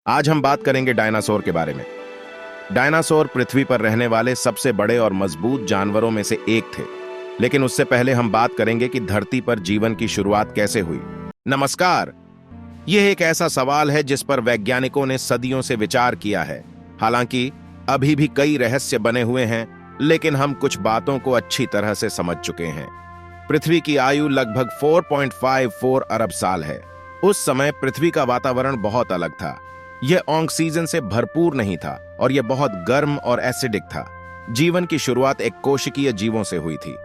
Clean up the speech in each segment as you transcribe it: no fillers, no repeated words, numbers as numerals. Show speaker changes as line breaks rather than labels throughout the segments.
आज हम बात करेंगे डायनासोर के बारे में। डायनासोर पृथ्वी पर रहने वाले सबसे बड़े और मजबूत जानवरों में से एक थे। लेकिन उससे पहले हम बात करेंगे कि धरती पर जीवन की शुरुआत कैसे हुई। नमस्कार। यह एक ऐसा सवाल है जिस पर वैज्ञानिकों ने सदियों से विचार किया है। हालांकि अभी भी कई रहस्य बने हुए हैं, लेकिन हम कुछ बातों को अच्छी तरह से समझ चुके हैं। पृथ्वी की आयु लगभग 4.54 अरब साल है। उस समय पृथ्वी का वातावरण बहुत अलग था। यह ऑक्सीजन से भरपूर नहीं था और यह बहुत गर्म और एसिडिक था। जीवन की शुरुआत एक कोशिकीय जीवों से हुई थी।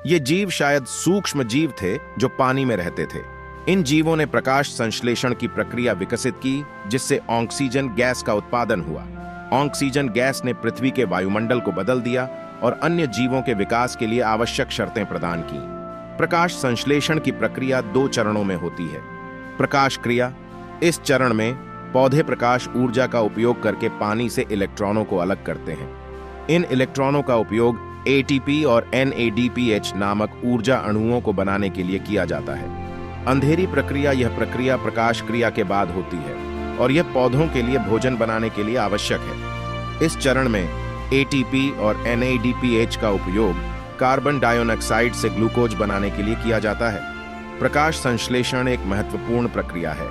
ये जीव शायद सूक्ष्म जीव थे जो पानी में रहते थे। इन जीवों ने प्रकाश संश्लेषण की प्रक्रिया विकसित की, जिससे ऑक्सीजन गैस का उत्पादन हुआ। ऑक्सीजन गैस ने पृथ्वी के वायुमंडल को बदल दिया और अन्य जीवों के विकास के लिए आवश्यक शर्तें प्रदान की। प्रकाश संश्लेषण की प्रक्रिया 2 चरणों में होती है। प्रकाश क्रिया। इस चरण में पौधे प्रकाश ऊर्जा का उपयोग करके पानी से इलेक्ट्रॉनों को अलग करते हैं। इन इलेक्ट्रॉनों का उपयोग एटीपी और NADPH नामक ऊर्जा अणुओं को बनाने के लिए किया जाता है। अंधेरी प्रक्रिया। यह प्रक्रिया प्रकाश क्रिया के बाद होती है और यह पौधों के लिए भोजन बनाने के लिए आवश्यक है। इस चरण में एटीपी और NADPH का उपयोग कार्बन डाइऑक्साइड से ग्लूकोज बनाने के लिए किया जाता है। प्रकाश संश्लेषण एक महत्वपूर्ण प्रक्रिया है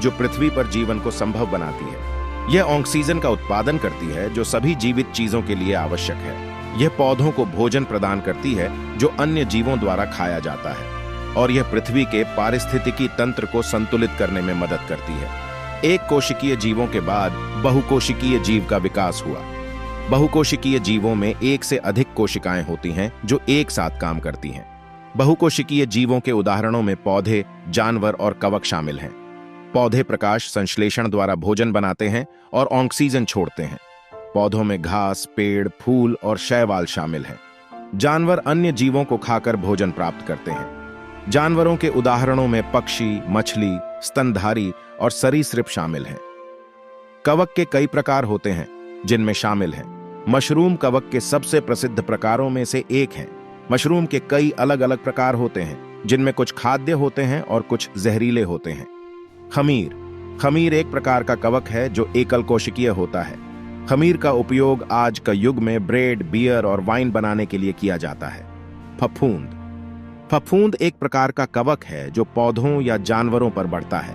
जो पृथ्वी पर जीवन को संभव बनाती है। यह ऑक्सीजन का उत्पादन करती है जो सभी जीवित चीजों के लिए आवश्यक है। यह पौधों को भोजन प्रदान करती है जो अन्य जीवों द्वारा खाया जाता है, और यह पृथ्वी के पारिस्थितिकी तंत्र को संतुलित करने में मदद करती है। एक कोशिकीय जीवों के बाद बहुकोशिकीय जीव का विकास हुआ। बहुकोशिकीय जीवों में एक से अधिक कोशिकाएं होती हैं जो एक साथ काम करती हैं। बहुकोशिकीय जीवों के उदाहरणों में पौधे, जानवर और कवक शामिल हैं। पौधे प्रकाश संश्लेषण द्वारा भोजन बनाते हैं और ऑक्सीजन छोड़ते हैं। पौधों में घास, पेड़, फूल और शैवाल शामिल हैं। जानवर अन्य जीवों को खाकर भोजन प्राप्त करते हैं। जानवरों के उदाहरणों में पक्षी, मछली, स्तनधारी और सरीसृप शामिल हैं। कवक के कई प्रकार होते हैं, जिनमें शामिल हैं मशरूम। कवक के सबसे प्रसिद्ध प्रकारों में से एक है। मशरूम के कई अलग अलग प्रकार होते हैं, जिनमें कुछ खाद्य होते हैं और कुछ जहरीले होते हैं। खमीर। खमीर एक प्रकार का कवक है जो एकल कोशिकीय होता है। खमीर का उपयोग आज का युग में ब्रेड, बियर और वाइन बनाने के लिए किया जाता है। फफूंद। फफूंद एक प्रकार का कवक है जो पौधों या जानवरों पर बढ़ता है।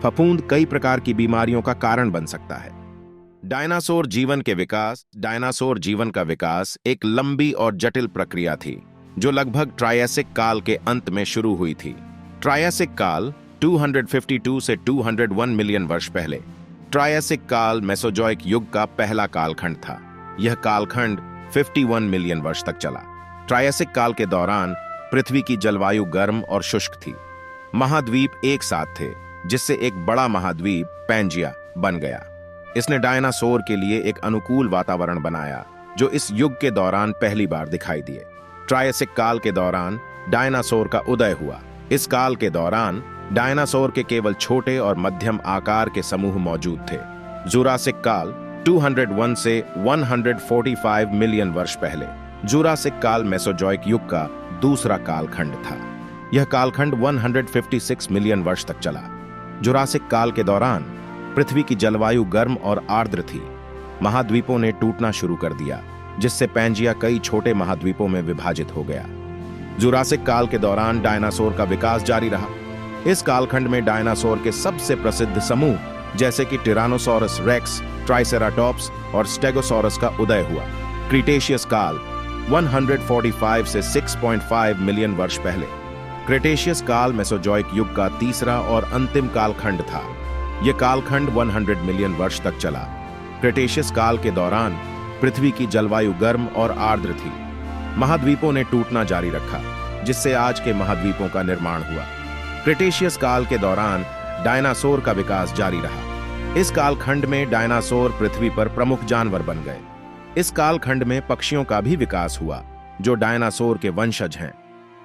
फफूंद कई प्रकार की बीमारियों का कारण बन सकता है। डायनासोर जीवन के विकास। डायनासोर जीवन का विकास एक लंबी और जटिल प्रक्रिया थी जो लगभग ट्रायसिक काल के अंत में शुरू हुई थी। ट्रायसिक काल 252 से 201 मिलियन वर्ष पहले। ट्रायसिक काल मेसोजोइक युग का पहला कालखंड था। यह कालखंड 51 मिलियन वर्ष तक चला। ट्रायसिक काल के दौरान पृथ्वी की जलवायु गर्म और शुष्क थी। महाद्वीप एक साथ थे, जिससे एक बड़ा महाद्वीप पैंजिया बन गया। इसने डायनासोर के लिए एक अनुकूल वातावरण बनाया जो इस युग के दौरान पहली बार दिखाई दिए। ट्रायसिक काल के दौरान डायनासोर का उदय हुआ। इस काल के दौरान डायनासोर के केवल छोटे और मध्यम आकार के समूह मौजूद थे। जुरासिक काल 201 से 145 मिलियन वर्ष पहले। जुरासिक काल मेसोजोइक युग का दूसरा कालखंड था। यह कालखंड 156 मिलियन वर्ष तक चला। जुरासिक काल के दौरान पृथ्वी की जलवायु गर्म और आर्द्र थी। महाद्वीपों ने टूटना शुरू कर दिया, जिससे पैंजिया कई छोटे महाद्वीपों में विभाजित हो गया। जुरासिक काल के दौरान डायनासोर का विकास जारी रहा। इस कालखंड में डायनासोर के सबसे प्रसिद्ध समूह जैसे कि टिरानोसॉरस रेक्स, ट्राइसेराटॉप्स और स्टेगोसॉरस का उदय हुआ। क्रीटेशियस काल 145 से 6.5 मिलियन वर्ष पहले। क्रीटेशियस काल मेसोजोइक युग का तीसरा और अंतिम कालखंड था। यह कालखंड 100 मिलियन वर्ष तक चला। क्रीटेशियस काल के दौरान पृथ्वी की जलवायु गर्म और आर्द्र थी। महाद्वीपों ने टूटना जारी रखा, जिससे आज के महाद्वीपों का निर्माण हुआ। क्रीटेशियस काल के दौरान डायनासोर का विकास जारी रहा। इस कालखंड में डायनासोर पृथ्वी पर प्रमुख जानवर बन गए। इस कालखंड में पक्षियों का भी विकास हुआ, जो डायनासोर के वंशज हैं।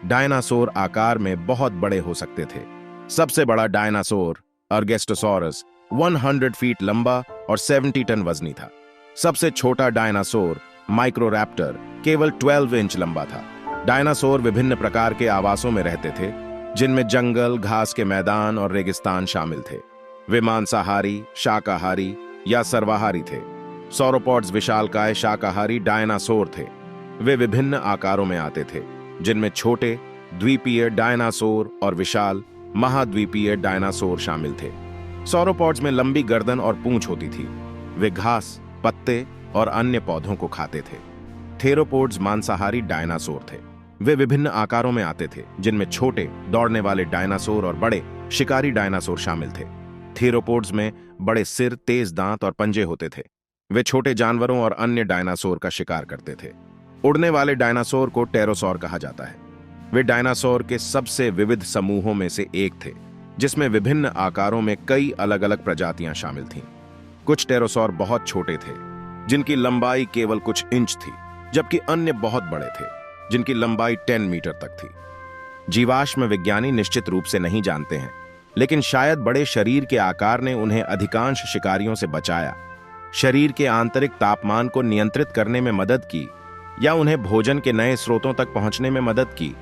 डायनासोर आकार में बहुत बड़े हो सकते थे। सबसे बड़ा डायनासोर अर्गेस्टोसॉरस 100 फीट लंबा और 70 टन वजनी था। सबसे छोटा डायनासोर माइक्रोरैप्टर केवल 12 इंच लंबा था। डायनासोर विभिन्न प्रकार के आवासों में रहते थे, जिनमें जंगल, घास के मैदान और रेगिस्तान शामिल थे। वे मांसाहारी, शाकाहारी या सर्वाहारी थे। सौरोपॉड्स विशालकाय शाकाहारी डायनासोर थे। वे विभिन्न आकारों में आते थे, जिनमें छोटे द्वीपीय डायनासोर और विशाल महाद्वीपीय डायनासोर शामिल थे। सौरोपॉड्स में लंबी गर्दन और पूंछ होती थी। वे घास, पत्ते और अन्य पौधों को खाते थे। थेरोपोड्स मांसाहारी डायनासोर थे। वे विभिन्न आकारों में आते थे, जिनमें छोटे दौड़ने वाले डायनासोर और बड़े शिकारी डायनासोर शामिल थे। थेरोपोड्स में बड़े सिर, तेज दांत और पंजे होते थे। वे छोटे जानवरों और अन्य डायनासोर का शिकार करते थे। उड़ने वाले डायनासोर को टेरोसॉर कहा जाता है। वे डायनासोर के सबसे विविध समूहों में से एक थे, जिसमें विभिन्न आकारों में कई अलग अलग प्रजातियां शामिल थीं। कुछ टेरोसॉर बहुत छोटे थे, जिनकी लंबाई केवल कुछ इंच थी, जबकि अन्य बहुत बड़े थे, जिनकी लंबाई 10 मीटर तक थी। जीवाश्म विज्ञानी निश्चित रूप से नहीं जानते हैं, लेकिन शायद बड़े शरीर के आकार ने उन्हें अधिकांश शिकारियों से बचाया, शरीर के आंतरिक तापमान को नियंत्रित करने में मदद की, या उन्हें भोजन के नए स्रोतों तक पहुंचने में मदद की।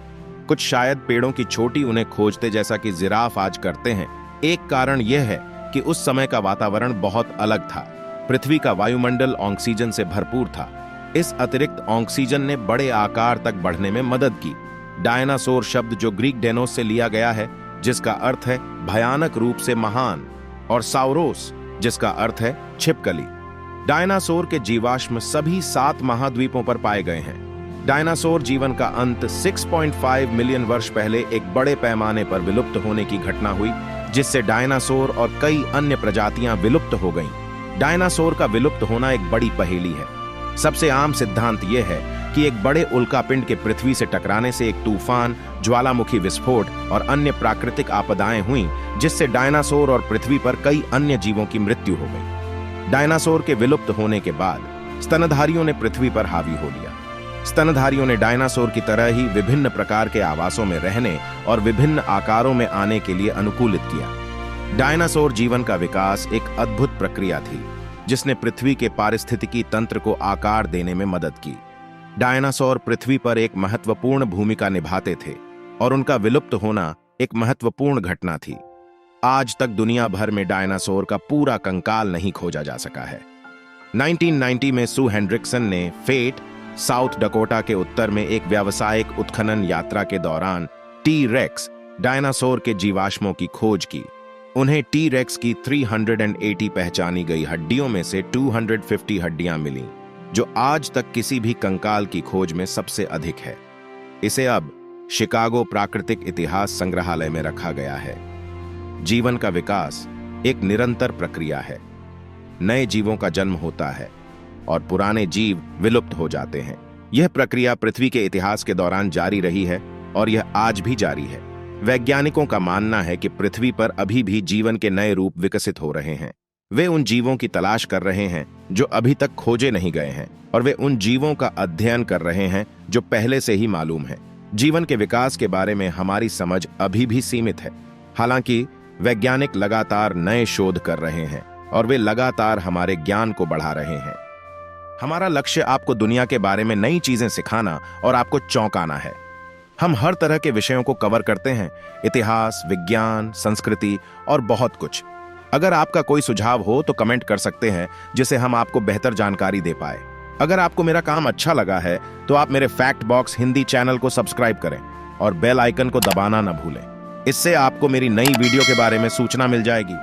कुछ शायद पेड़ों की चोटी उन्हें खोजते, जैसा कि जिराफ आज करते हैं। एक कारण यह है कि उस समय का वातावरण बहुत अलग था। पृथ्वी का वायुमंडल ऑक्सीजन से भरपूर था। इस अतिरिक्त ऑक्सीजन ने बड़े आकार तक बढ़ने में मदद की। डायनासोर शब्द जो ग्रीक डेनोस से लिया गया है, जिसका अर्थ है भयानक रूप से महान, और साउरोस, जिसका अर्थ है छिपकली। डायनासोर के जीवाश्म सभी 7 महाद्वीपों पर पाए गए हैं। डायनासोर जीवन का अंत 6.5 मिलियन वर्ष पहले एक बड़े पैमाने पर विलुप्त होने की घटना हुई, जिससे डायनासोर और कई अन्य प्रजातियां विलुप्त हो गईं। डायनासोर का विलुप्त होना एक बड़ी पहेली है। सबसे आम सिद्धांत यह है कि एक बड़े उल्कापिंड के पृथ्वी से टकराने से एक तूफान, ज्वालामुखी विस्फोट और अन्य प्राकृतिक आपदाएं हुईं, जिससे डायनासोर और पृथ्वी पर कई अन्य जीवों की मृत्यु हो गई। डायनासोर के विलुप्त होने के बाद स्तनधारियों ने पृथ्वी पर हावी हो लिया। स्तनधारियों ने डायनासोर की तरह ही विभिन्न प्रकार के आवासों में रहने और विभिन्न आकारों में आने के लिए अनुकूलित किया। डायनासोर जीवन का विकास एक अद्भुत प्रक्रिया थी, जिसने पृथ्वी के पारिस्थितिकी तंत्र को आकार देने में मदद की। डायनासोर पृथ्वी पर एक महत्वपूर्ण भूमिका निभाते थे, और उनका विलुप्त होना एक महत्वपूर्ण घटना थी। आज तक दुनिया भर में डायनासोर का पूरा कंकाल नहीं खोजा जा सका है। 1990 में सू हेंड्रिक्सन ने फेट, साउथ डकोटा के उत्तर में एक व्यावसायिक उत्खनन यात्रा के दौरान टी रेक्स डायनासोर के जीवाश्मों की खोज की। उन्हें टी रेक्स की 380 पहचानी गई हड्डियों में से 250 हड्डियां मिलीं, जो आज तक किसी भी कंकाल की खोज में सबसे अधिक है। इसे अब शिकागो प्राकृतिक इतिहास संग्रहालय में रखा गया है। जीवन का विकास एक निरंतर प्रक्रिया है। नए जीवों का जन्म होता है और पुराने जीव विलुप्त हो जाते हैं। यह प्रक्रिया पृथ्वी के इतिहास के दौरान जारी रही है और यह आज भी जारी है। वैज्ञानिकों का मानना है कि पृथ्वी पर अभी भी जीवन के नए रूप विकसित हो रहे हैं। वे उन जीवों की तलाश कर रहे हैं जो अभी तक खोजे नहीं गए हैं, और वे उन जीवों का अध्ययन कर रहे हैं जो पहले से ही मालूम है। जीवन के विकास के बारे में हमारी समझ अभी भी सीमित है। हालांकि वैज्ञानिक लगातार नए शोध कर रहे हैं और वे लगातार हमारे ज्ञान को बढ़ा रहे हैं। हमारा लक्ष्य आपको दुनिया के बारे में नई चीजें सिखाना और आपको चौंकाना है। हम हर तरह के विषयों को कवर करते हैं, इतिहास, विज्ञान, संस्कृति और बहुत कुछ। अगर आपका कोई सुझाव हो तो कमेंट कर सकते हैं, जिससे हम आपको बेहतर जानकारी दे पाए। अगर आपको मेरा काम अच्छा लगा है तो आप मेरे फैक्ट बॉक्स हिंदी चैनल को सब्सक्राइब करें और बेल आइकन को दबाना न भूलें। इससे आपको मेरी नई वीडियो के बारे में सूचना मिल जाएगी।